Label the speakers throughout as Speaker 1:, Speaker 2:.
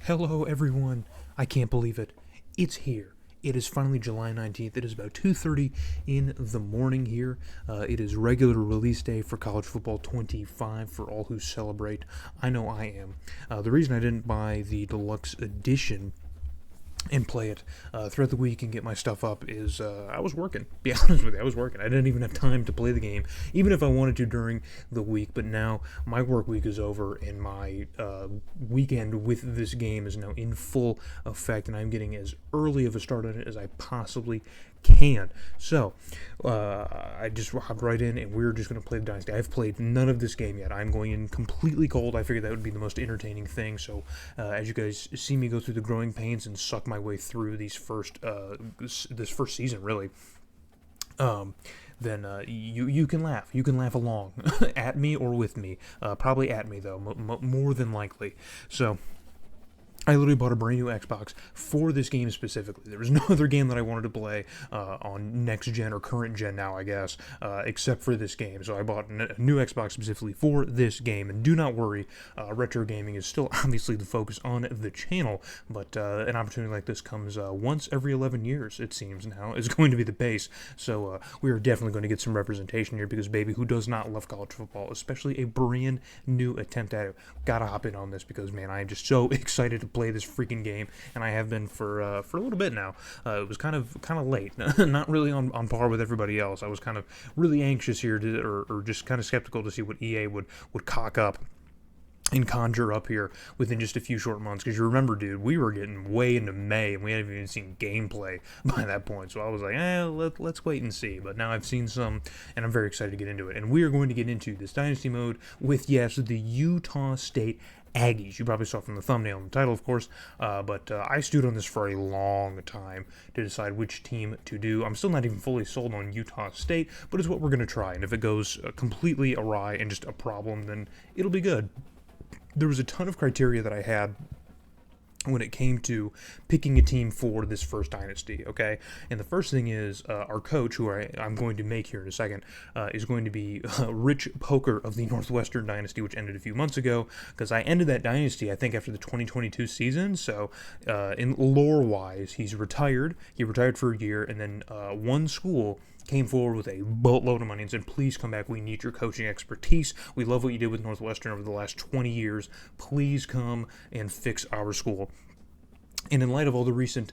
Speaker 1: Hello, everyone. I can't believe it. It's here. It is finally July 19th. It is about 2:30 in the morning here. It is regular release day for College Football 25 for all who celebrate. I know I am. The reason I didn't buy the deluxe edition and play it throughout the week and get my stuff up is I was working. Be honest with you, I was working. I didn't even have time to play the game, even if I wanted to during the week. But now my work week is over, and my weekend with this game is now in full effect, and I'm getting as early of a start on it as I possibly can. So I just hopped right in, and we're just going to play the Dynasty. I've played none of this game yet. I'm going in completely cold. I figured that would be the most entertaining thing. So as you guys see me go through the growing pains and suck my way through these this first season, really, then you can laugh. You can laugh along at me or with me. Probably at me, though, more than likely. So I literally bought a brand new Xbox for this game specifically. There was no other game that I wanted to play on next gen or current gen now, I guess, except for this game. So I bought a new Xbox specifically for this game. And do not worry, retro gaming is still obviously the focus on the channel, but an opportunity like this comes once every 11 years, it seems now, is going to be the pace. So we are definitely going to get some representation here because, baby, who does not love college football, especially a brand new attempt at it? Gotta hop in on this because, man, I am just so excited to play this freaking game, and I have been for a little bit now. It was kind of late, not really on par with everybody else. I was kind of really anxious here or just kind of skeptical to see what EA would cock up and conjure up here within just a few short months. Because you remember, dude, we were getting way into May, and we hadn't even seen gameplay by that point. So I was like, let's wait and see. But now I've seen some, and I'm very excited to get into it. And we are going to get into this Dynasty mode with, yes, the Utah State Aggies. You probably saw from the thumbnail and the title, of course, but I stewed on this for a long time to decide which team to do. I'm still not even fully sold on Utah State, but it's what we're going to try. And if it goes completely awry and just a problem, then it'll be good. There was a ton of criteria that I had when it came to picking a team for this first Dynasty, okay? And the first thing is our coach, who I'm going to make here in a second, is going to be Rich Poker of the Northwestern Dynasty, which ended a few months ago, because I ended that Dynasty, I think, after the 2022 season. So in lore-wise, he's retired. He retired for a year, and then one school came forward with a boatload of money and said, please come back. We need your coaching expertise. We love what you did with Northwestern over the last 20 years. Please come and fix our school. And in light of all the recent,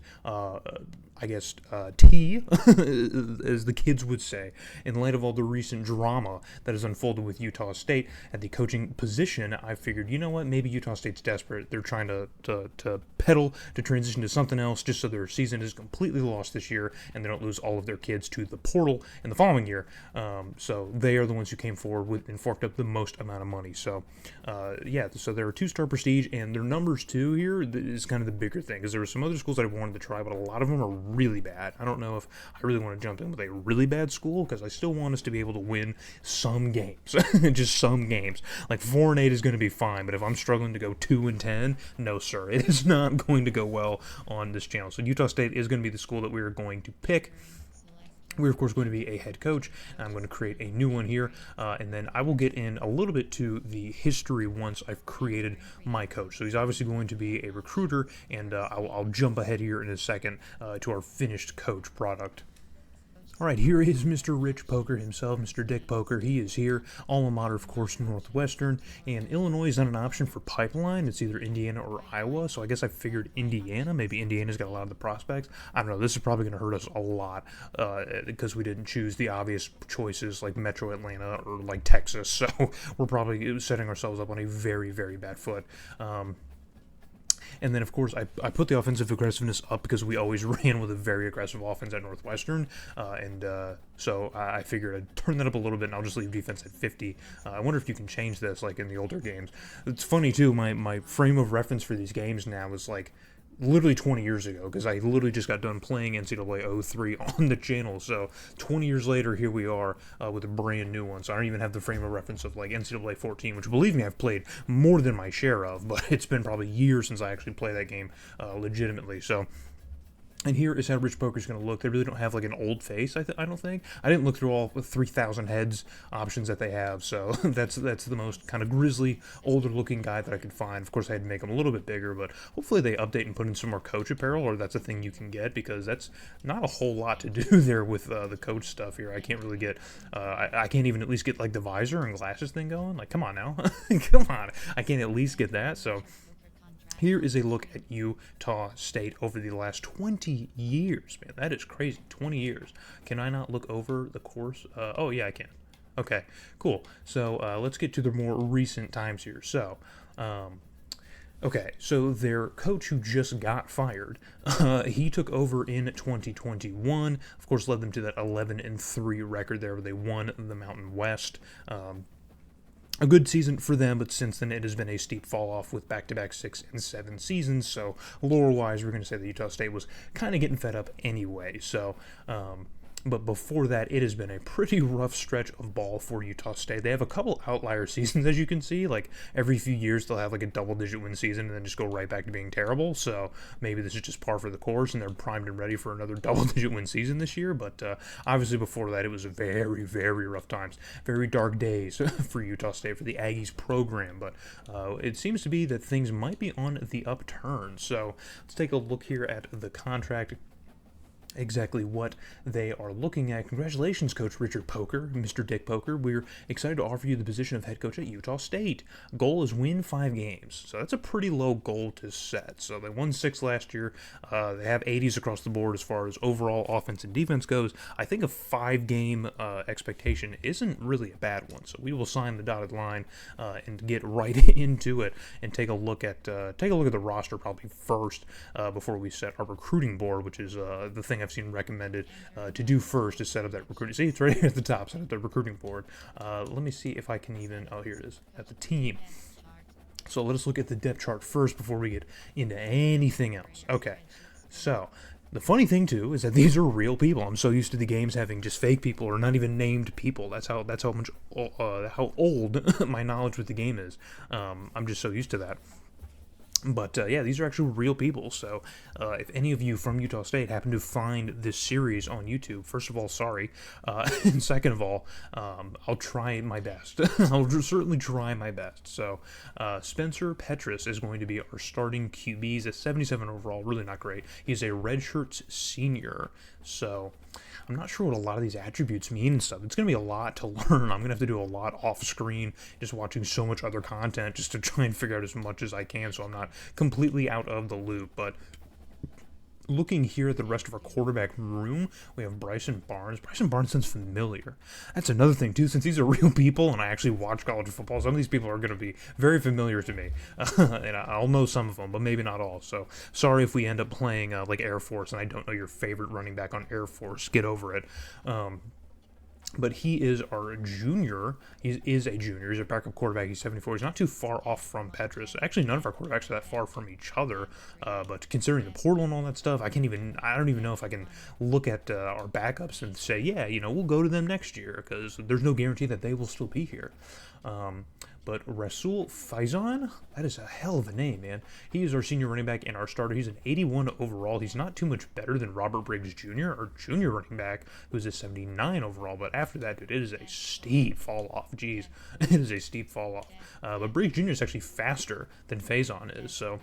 Speaker 1: tea, as the kids would say, in light of all the recent drama that has unfolded with Utah State at the coaching position, I figured, you know what, maybe Utah State's desperate. They're trying to pedal to transition to something else just so their season is completely lost this year and they don't lose all of their kids to the portal in the following year. So they are the ones who came forward with and forked up the most amount of money. So, so they're a 2-star prestige, and their numbers, too, here is kind of the bigger thing, because there were some other schools that I wanted to try, but a lot of them are really bad. I don't know if I really want to jump in with a really bad school, because I still want us to be able to win some games. Just some games. Like 4-8 is going to be fine, but if I'm struggling to go 2-10, no sir, it is not going to go well on this channel. So Utah State is going to be the school that we are going to pick. We're, of course, going to be a head coach. I'm going to create a new one here, and then I will get in a little bit to the history once I've created my coach. So he's obviously going to be a recruiter, and I'll jump ahead here in a second to our finished coach product. All right, here is Mr. Rich Poker himself, Mr. Dick Poker. He is here. Alma mater, of course, Northwestern. And Illinois is not an option for pipeline. It's either Indiana or Iowa. So I guess I figured Indiana. Maybe Indiana's got a lot of the prospects. I don't know. This is probably going to hurt us a lot because we didn't choose the obvious choices like Metro Atlanta or like Texas. So we're probably setting ourselves up on a very, very bad foot. And then, of course, I put the offensive aggressiveness up because we always ran with a very aggressive offense at Northwestern. So I figured I'd turn that up a little bit, and I'll just leave defense at 50. I wonder if you can change this like in the older games. It's funny, too. My frame of reference for these games now is like literally 20 years ago, because I literally just got done playing NCAA 03 on the channel. So 20 years later, here we are with a brand new one. So I don't even have the frame of reference of like NCAA 14, which, believe me, I've played more than my share of, but it's been probably years since I actually played that game legitimately. So And here is how Rich Poker's going to look. They really don't have like an old face, I don't think. I didn't look through all 3,000 heads options that they have, so that's the most kind of grisly, older-looking guy that I could find. Of course, I had to make him a little bit bigger, but hopefully they update and put in some more coach apparel, or that's a thing you can get, because that's not a whole lot to do there with the coach stuff here. I can't really get, I can't even at least get like the visor and glasses thing going. Like, come on now. Come on. I can't at least get that, so... Here is a look at Utah State over the last 20 years, man. That is crazy. 20 years. Can I not look over the course? Oh, yeah, I can. Okay, cool. So let's get to the more recent times here. So, okay, so their coach who just got fired, he took over in 2021. Of course, led them to that 11-3 record there where they won the Mountain West. A good season for them, but since then it has been a steep fall off with back-to-back 6 and 7 seasons. So lore-wise, we're going to say that Utah State was kind of getting fed up anyway. So, but before that, it has been a pretty rough stretch of ball for Utah State. They have a couple outlier seasons, as you can see. Like, every few years, they'll have, like, a double-digit win season and then just go right back to being terrible. So, maybe this is just par for the course, and they're primed and ready for another double-digit win season this year. But, obviously, before that, it was very, very rough times. Very dark days for Utah State, for the Aggies program. But, it seems to be that things might be on the upturn. So, let's take a look here at the contract, exactly what they are looking at. Congratulations, Coach Richard Poker, Mr. Dick Poker. We're excited to offer you the position of head coach at Utah State. Goal is win 5 games. So that's a pretty low goal to set. So they won 6 last year. They have 80s across the board as far as overall offense and defense goes. I think a 5-game expectation isn't really a bad one. So we will sign the dotted line and get right into it and take a look at the roster probably first before we set our recruiting board, which is the thing I've seen recommended to do first is set up that recruiting. See, it's right here at the top, set up the recruiting board. Let me see if I can even, oh, here it is, at the team. So let us look at the depth chart first before we get into anything else. Okay, so the funny thing too is that these are real people. I'm so used to the games having just fake people or not even named people. That's how much how old my knowledge with the game is. I'm just so used to that. But, yeah, these are actually real people, so if any of you from Utah State happen to find this series on YouTube, first of all, sorry, and second of all, I'll try my best. I'll certainly try my best. So, Spencer Petrus is going to be our starting QB. He's a 77 overall, really not great. He's a redshirt senior, so I'm not sure what a lot of these attributes mean and stuff. It's going to be a lot to learn. I'm going to have to do a lot off screen, just watching so much other content just to try and figure out as much as I can so I'm not completely out of the loop. But looking here at the rest of our quarterback room, we have Bryson Barnes. Bryson Barnes sounds familiar. That's another thing, too. Since these are real people and I actually watch college football, some of these people are going to be very familiar to me. And I'll know some of them, but maybe not all. So sorry if we end up playing like Air Force and I don't know your favorite running back on Air Force. Get over it. But he is our junior. He is a junior. He's a backup quarterback. He's 74. He's not too far off from Petrus. Actually, none of our quarterbacks are that far from each other. But considering the portal and all that stuff, I don't even know if I can look at our backups and say, yeah, we'll go to them next year because there's no guarantee that they will still be here. But Rasul Faison, that is a hell of a name, man. He is our senior running back and our starter. He's an 81 overall. He's not too much better than Robert Briggs Jr., our junior running back, who's a 79 overall. But after that, dude, it is a steep fall off. Jeez, it is a steep fall off. But Briggs Jr. is actually faster than Faison is, so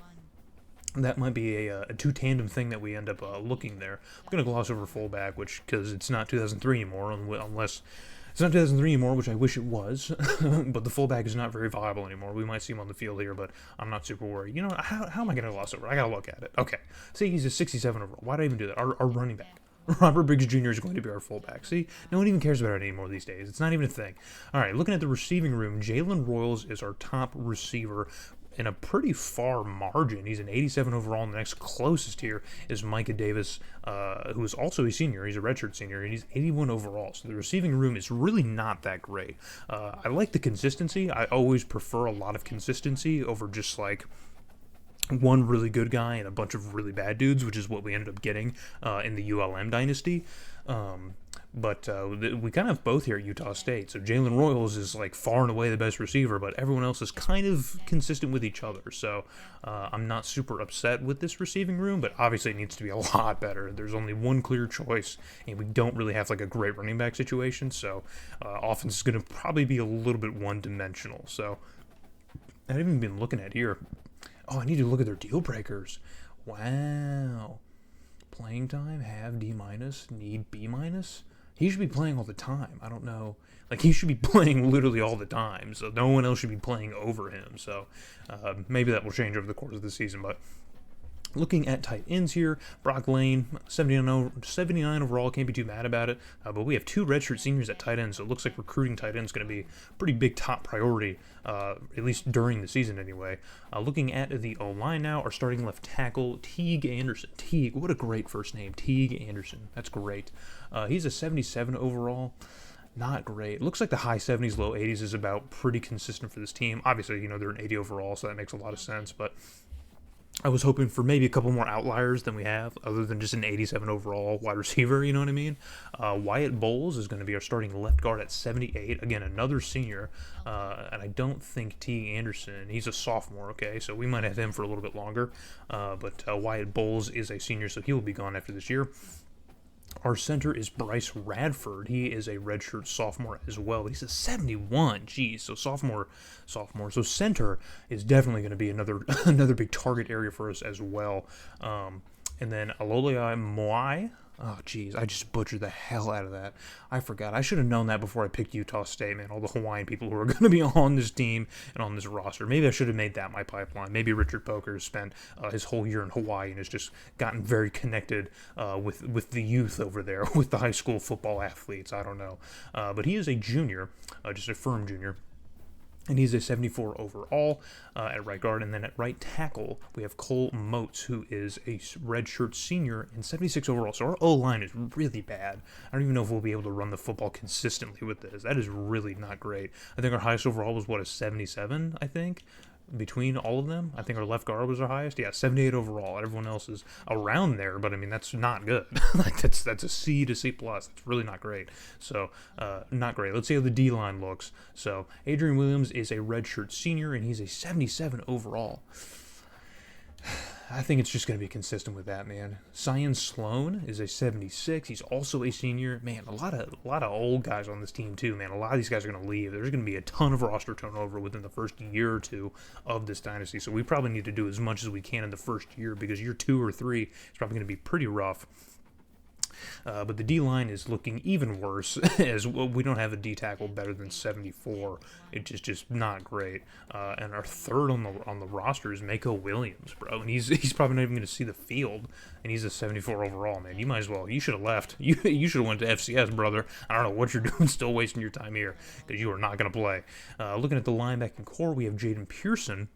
Speaker 1: that might be a two-tandem thing that we end up looking there. I'm going to gloss over fullback, because it's not 2003 anymore, unless... It's not 2003 anymore, which I wish it was, but the fullback is not very viable anymore. We might see him on the field here, but I'm not super worried. How am I going to gloss over? I got to look at it. Okay. See, he's a 67 overall. Why did I even do that? Our running back. Robert Briggs Jr. is going to be our fullback. See, no one even cares about it anymore these days. It's not even a thing. All right, looking at the receiving room, Jalen Royals is our top receiver in a pretty far margin. He's an 87 overall, and the next closest here is Micah Davis, who is also a senior. He's a redshirt senior, and he's 81 overall. So the receiving room is really not that great. I like the consistency. I always prefer a lot of consistency over just like one really good guy and a bunch of really bad dudes, which is what we ended up getting in the ULM Dynasty. But we kind of have both here at Utah State. So Jalen Royals is like far and away the best receiver, but everyone else is kind of consistent with each other. So I'm not super upset with this receiving room, but obviously it needs to be a lot better. There's only one clear choice, and we don't really have like a great running back situation. So offense is going to probably be a little bit one-dimensional. So I haven't even been looking at here. Oh, I need to look at their deal breakers. Wow. Playing time, have D-, need B-. He should be playing all the time. I don't know. Like, he should be playing literally all the time. So no one else should be playing over him. So maybe that will change over the course of the season. But looking at tight ends here, Brock Lane, 79 overall. Can't be too mad about it. But we have 2 redshirt seniors at tight end. So it looks like recruiting tight end is going to be a pretty big top priority, at least during the season anyway. Looking at the O-line now, our starting left tackle, Teague Anderson. Teague, what a great first name. Teague Anderson. That's great. He's a 77 overall. Not great. Looks like the high 70s, low 80s is about pretty consistent for this team. Obviously, they're an 80 overall, so that makes a lot of sense. But I was hoping for maybe a couple more outliers than we have, other than just an 87 overall wide receiver, you know what I mean? Wyatt Bowles is going to be our starting left guard at 78. Again, another senior, and I don't think T. Anderson, he's a sophomore, okay? So we might have him for a little bit longer. But Wyatt Bowles is a senior, so he will be gone after this year. Our center is Bryce Radford. He is a redshirt sophomore as well. He's a 71. Jeez, so sophomore. So center is definitely going to be another big target area for us as well. And then Alolai Moai. Oh, geez, I just butchered the hell out of that. I forgot. I should have known that before I picked Utah State, man. All the Hawaiian people who are going to be on this team and on this roster. Maybe I should have made that my pipeline. Maybe Richard Poker has spent his whole year in Hawaii and has just gotten very connected with the youth over there, with the high school football athletes. I don't know. But he is a junior, just a firm junior. And he's a 74 overall at right guard. And then at right tackle, we have Cole Motes, who is a redshirt senior and 76 overall. So our O-line is really bad. I don't even know if we'll be able to run the football consistently with this. That is really not great. I think our highest overall was, a 77, I think? Between all of them, I think our left guard was our highest. Yeah, 78 overall. Everyone else is around there, but I mean that's not good. Like that's a C to C plus. That's really not great. So not great. Let's see how the D line looks. So Adrian Williams is a redshirt senior, and he's a 77 overall. I think it's just going to be consistent with that, man. Cyan Sloan is a 76. He's also a senior. Man, a lot of old guys on this team too, man. A lot of these guys are going to leave. There's going to be a ton of roster turnover within the first year or two of this dynasty. So we probably need to do as much as we can in the first year, because year 2 or 3 is probably going to be pretty rough. But the D-line is looking even worse, as we don't have a D-tackle better than 74. It's just not great. And our third on the roster is Mecca Williams, bro. And he's probably not even going to see the field, and he's a 74 overall, man. You should have left. You should have went to FCS, brother. I don't know what you're doing still wasting your time here, because you are not going to play. Looking at the linebacking core, we have Jaden Pearson,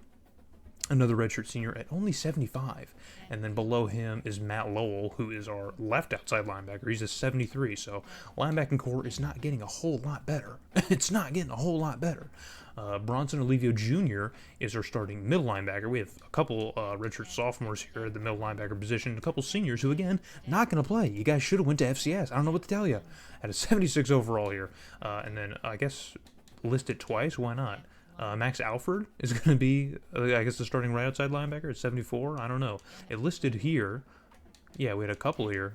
Speaker 1: another redshirt senior at only 75. And then below him is Matt Lowell, who is our left outside linebacker. He's a 73. So linebacking core is not getting a whole lot better. It's not getting a whole lot better. Bronson Olivio Jr. is our starting middle linebacker. We have a couple redshirt sophomores here at the middle linebacker position, a couple seniors who, again, not going to play. You guys should have went to FCS. I don't know what to tell you. At a 76 overall here. And then, I guess, listed twice. Why not? Max Alford is going to be, I guess, the starting right outside linebacker at 74. I don't know. It listed here. Yeah, we had a couple here.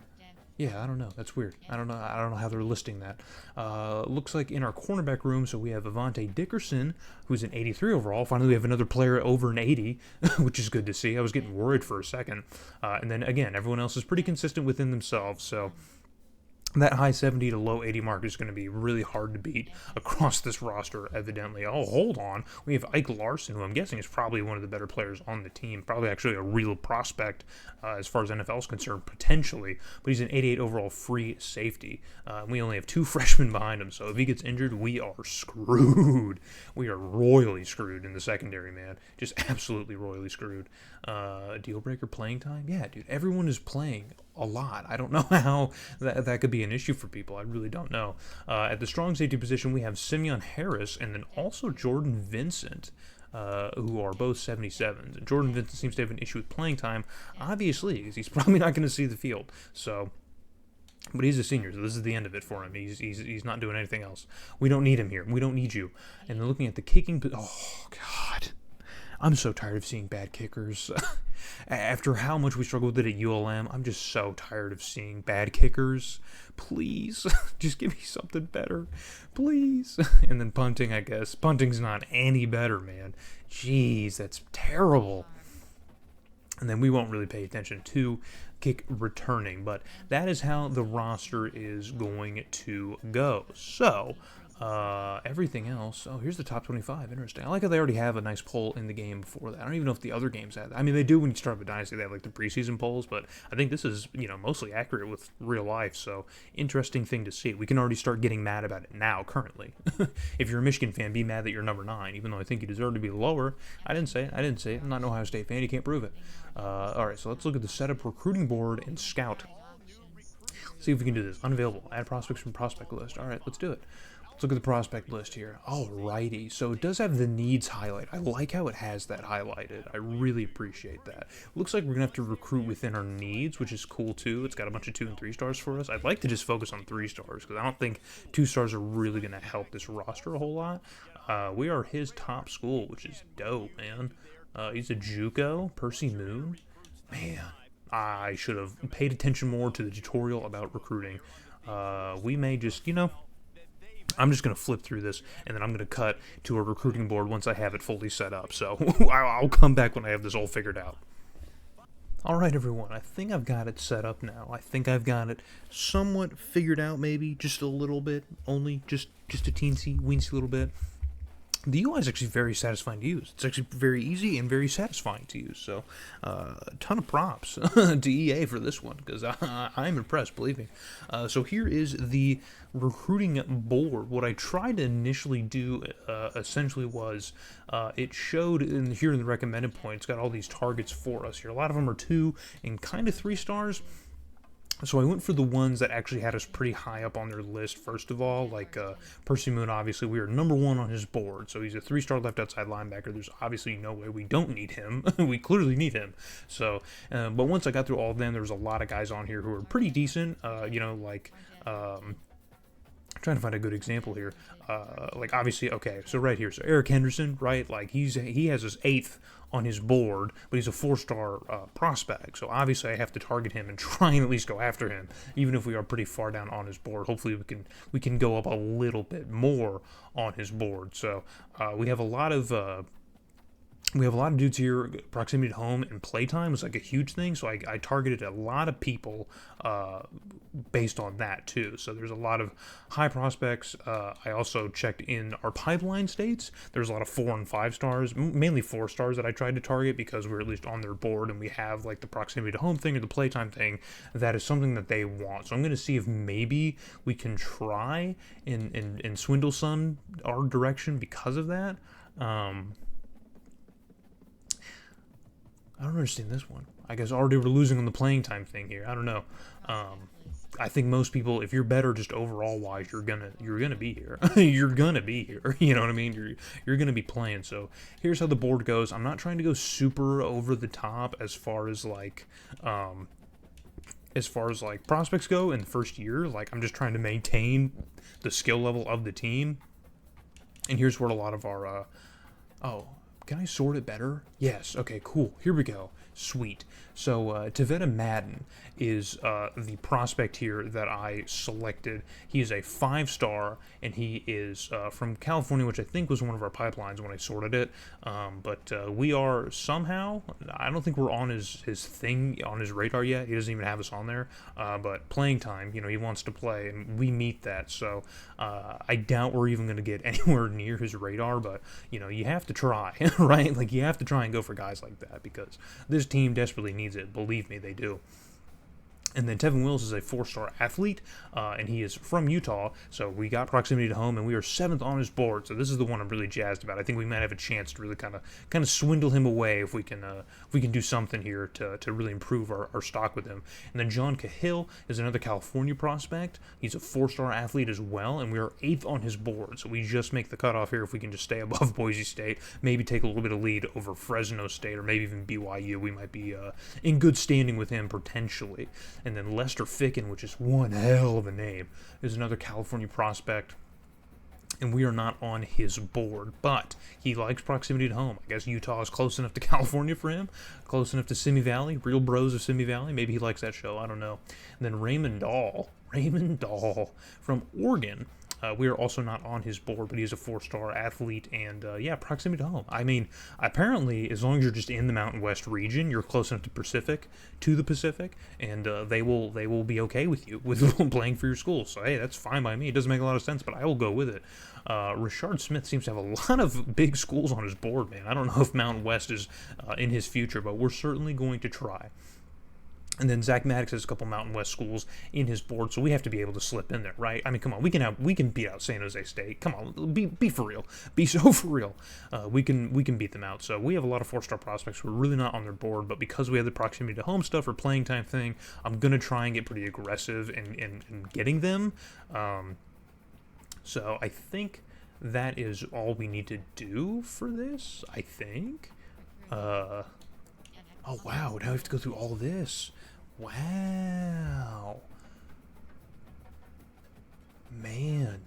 Speaker 1: Yeah, I don't know. That's weird. I don't know how they're listing that. Looks like in our cornerback room, so we have Avante Dickerson, who's an 83 overall. Finally, we have another player over an 80, which is good to see. I was getting worried for a second. And then, again, everyone else is pretty consistent within themselves, so that high 70 to low 80 mark is going to be really hard to beat across this roster, evidently. Oh, hold on. We have Ike Larson, who I'm guessing is probably one of the better players on the team. Probably actually a real prospect as far as NFL is concerned, potentially. But he's an 88 overall free safety. We only have 2 freshmen behind him, so if he gets injured, we are screwed. We are royally screwed in the secondary, man. Just absolutely royally screwed. Deal breaker playing time? Yeah, dude. Everyone is playing a lot. I don't know how that could be an issue for people. I really don't know. At the strong safety position, we have Simeon Harris and then also Jordan Vincent, who are both 77s. And Jordan Vincent seems to have an issue with playing time, obviously, because he's probably not going to see the field. So But he's a senior, so this is the end of it for him. He's not doing anything else. We don't need him here. We don't need you. And then looking at the kicking, oh God, I'm so tired of seeing bad kickers. After how much we struggled with it at ULM, I'm just so tired of seeing bad kickers. Please, just give me something better, please. And then punting, I guess. Punting's not any better, man. Jeez, that's terrible. And then we won't really pay attention to kick returning, but that is how the roster is going to go. So, everything else, oh, here's the top 25, interesting. I like how they already have a nice poll in the game before that. I don't even know if the other games have that. I mean, they do when you start with Dynasty, they have like the preseason polls, but I think this is, mostly accurate with real life, so interesting thing to see. We can already start getting mad about it now, currently. If you're a Michigan fan, be mad that you're number 9, even though I think you deserve to be lower. I didn't say it. I'm not an Ohio State fan, you can't prove it. Alright, so let's look at the setup recruiting board and scout. See if we can do this. Unavailable. Add prospects from prospect list. Alright, let's do it. Let's look at the prospect list here. Alrighty, so it does have the needs highlight. I like how it has that highlighted. I really appreciate that. Looks like we're going to have to recruit within our needs, which is cool too. It's got a bunch of 2 and 3 stars for us. I'd like to just focus on 3 stars because I don't think 2 stars are really going to help this roster a whole lot. We are his top school, which is dope, man. He's a JUCO, Percy Moon. Man, I should have paid attention more to the tutorial about recruiting. We may just, I'm just going to flip through this, and then I'm going to cut to a recruiting board once I have it fully set up. So I'll come back when I have this all figured out. Alright, everyone, I think I've got it set up now. I think I've got it somewhat figured out, maybe, just a little bit, only just a weensy little bit. The UI is actually very satisfying to use. It's actually very easy and very satisfying to use. So, a ton of props to EA for this one, because I'm impressed, believe me. So here is the recruiting board. What I tried to initially do essentially was it showed here in the recommended points, got all these targets for us here. A lot of them are 2 and kind of 3 stars. So I went for the ones that actually had us pretty high up on their list, first of all, like Percy Moon, obviously, we are number 1 on his board, so he's a 3-star left outside linebacker. There's obviously no way we don't need him. We clearly need him. So, but once I got through all of them, there was a lot of guys on here who are pretty decent, trying to find a good example here. Like, obviously, okay, so right here, so Eric Henderson, right, like, he has his 8th on his board, but he's a 4-star prospect, so obviously I have to target him and try and at least go after him, even if we are pretty far down on his board. Hopefully we can go up a little bit more on his board. So we have a lot of dudes here. Proximity to home and playtime was like a huge thing, so I targeted a lot of people based on that too. So there's a lot of high prospects. I also checked in our pipeline states. There's a lot of 4 and 5 stars, mainly 4 stars that I tried to target because we're at least on their board and we have like the proximity to home thing or the playtime thing. That is something that they want. So I'm going to see if maybe we can try and swindle some our direction because of that. I don't understand this one. I guess already we're losing on the playing time thing here. I don't know. I think most people, if you're better just overall wise, you're gonna be here. You're gonna be here. You know what I mean? You're gonna be playing. So here's how the board goes. I'm not trying to go super over the top as far as like prospects go in the first year. Like, I'm just trying to maintain the skill level of the team. And here's where a lot of our can I sort it better? Yes. Okay, cool. Here we go. Sweet. So, Tavetta Madden is the prospect here that I selected. He is a 5-star, and he is from California, which I think was one of our pipelines when I sorted it. But we are somehow, I don't think we're on his thing, on his radar yet. He doesn't even have us on there. But playing time, he wants to play, and we meet that. So, I doubt we're even going to get anywhere near his radar, but, you have to try, right? Like, you have to try and go for guys like that, because this team desperately needs it. Believe me, they do. And then Tevin Wills is a 4-star athlete, and he is from Utah, so we got proximity to home, and we are 7th on his board, so this is the one I'm really jazzed about. I think we might have a chance to really kind of swindle him away if we can do something here to really improve our stock with him. And then John Cahill is another California prospect. He's a 4-star athlete as well, and we are 8th on his board, so we just make the cutoff here if we can just stay above Boise State, maybe take a little bit of lead over Fresno State, or maybe even BYU. We might be in good standing with him potentially. And then Lester Ficken, which is one hell of a name, is another California prospect. And we are not on his board, but he likes proximity to home. I guess Utah is close enough to California for him, close enough to Simi Valley, Real Bros of Simi Valley. Maybe he likes that show, I don't know. And then Raymond Dahl from Oregon. We are also not on his board, but he's a 4-star athlete, and yeah, proximity to home. I mean, apparently, as long as you're just in the Mountain West region, you're close enough to the Pacific, and they will be okay with you with playing for your school. So hey, that's fine by me. It doesn't make a lot of sense, but I will go with it. Rashard Smith seems to have a lot of big schools on his board, man. I don't know if Mountain West is in his future, but we're certainly going to try. And then Zach Maddox has a couple Mountain West schools in his board, so we have to be able to slip in there, right? I mean, come on, we can beat out San Jose State. Come on, be for real, be so for real. We can beat them out. So we have a lot of 4-star prospects. We're really not on their board, but because we have the proximity to home stuff or playing time thing, I'm gonna try and get pretty aggressive in getting them. So I think that is all we need to do for this. I think. Oh wow! Now we have to go through all this. Wow. Man.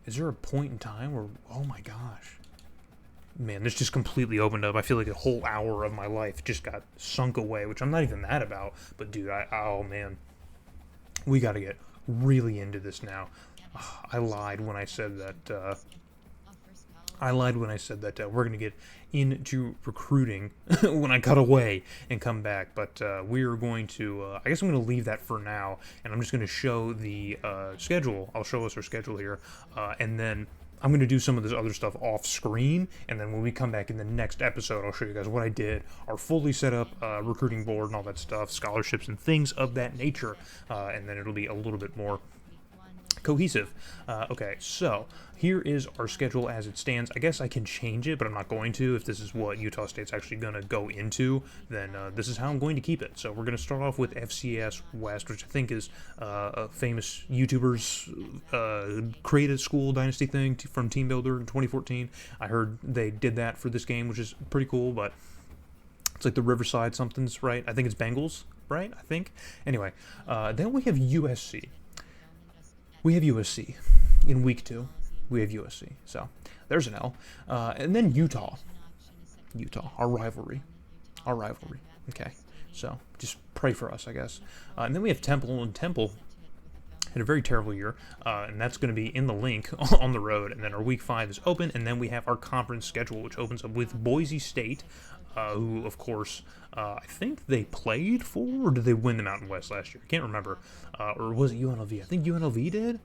Speaker 1: Is there a point in time where, oh my gosh. Man, this just completely opened up. I feel like a whole hour of my life just got sunk away, which I'm not even mad about. But dude, oh man. We gotta get really into this now. I lied when I said that, we're going to get into recruiting when I cut away and come back, but we are going to, I guess I'm going to leave that for now, and I'm just going to show the schedule. I'll show us our schedule here, and then I'm going to do some of this other stuff off screen, and then when we come back in the next episode, I'll show you guys what I did, our fully set up recruiting board and all that stuff, scholarships and things of that nature, and then it'll be a little bit more cohesive. Okay, so here is our schedule as it stands. I guess I can change it, but I'm not going to. If this is what Utah State's actually going to go into, then this is how I'm going to keep it. So we're going to start off with FCS West, which I think is a famous YouTubers created school Dynasty thing from Team Builder in 2014. I heard they did that for this game, which is pretty cool, but it's like the Riverside something's, right? I think it's Bengals, right? I think. Anyway, then we have USC. We have USC in week 2. We have USC. So there's an L. And then Utah, our rivalry. Okay. So just pray for us, I guess. And then we have Temple, and Temple had a very terrible year, and that's going to be in the link on the road. And then our week 5 is open, and then we have our conference schedule, which opens up with Boise State, who, of course, I think they played for, or did they win the Mountain West last year? I can't remember. Or was it UNLV? I think UNLV did.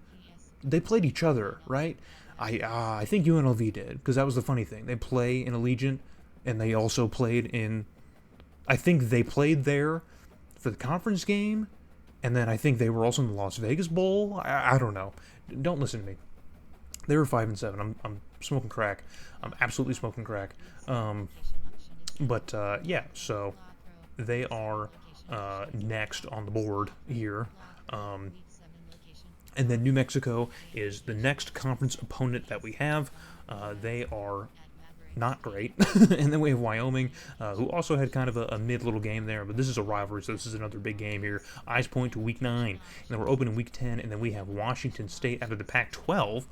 Speaker 1: They played each other, right? I think UNLV did, because that was the funny thing. They play in Allegiant, and they also played in, I think they played there for the conference game, and then I think they were also in the Las Vegas Bowl. I don't know. Don't listen to me. They were 5-7. I'm smoking crack. I'm absolutely smoking crack. But yeah, so they are next on the board here. And then New Mexico is the next conference opponent that we have. They are not great. And then we have Wyoming, who also had kind of a mid little game there, but this is a rivalry, so this is another big game here. Eyes point to week 9, and then we're open in week 10, and then we have Washington State out of the Pac-12,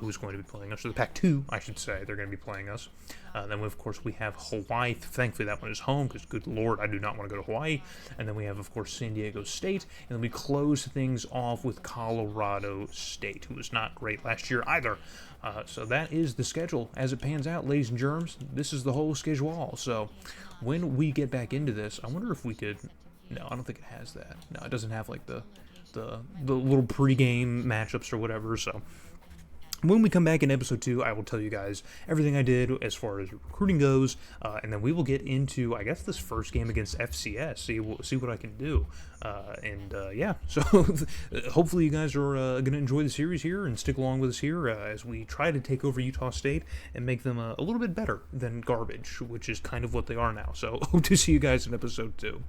Speaker 1: who's going to be playing us, or the Pac-2, I should say, they're going to be playing us. Then, of course, we have Hawaii. Thankfully, that one is home, because, good Lord, I do not want to go to Hawaii. And then we have, of course, San Diego State. And then we close things off with Colorado State, who was not great last year either. So that is the schedule as it pans out, ladies and germs. This is the whole schedule. So when we get back into this, I wonder if we could... No, I don't think it has that. No, it doesn't have, like, the little pregame matchups or whatever, so... When we come back in episode 2, I will tell you guys everything I did as far as recruiting goes, and then we will get into, I guess, this first game against FCS, see what I can do, yeah, so hopefully you guys are going to enjoy the series here and stick along with us here as we try to take over Utah State and make them a little bit better than garbage, which is kind of what they are now, so hope to see you guys in episode 2.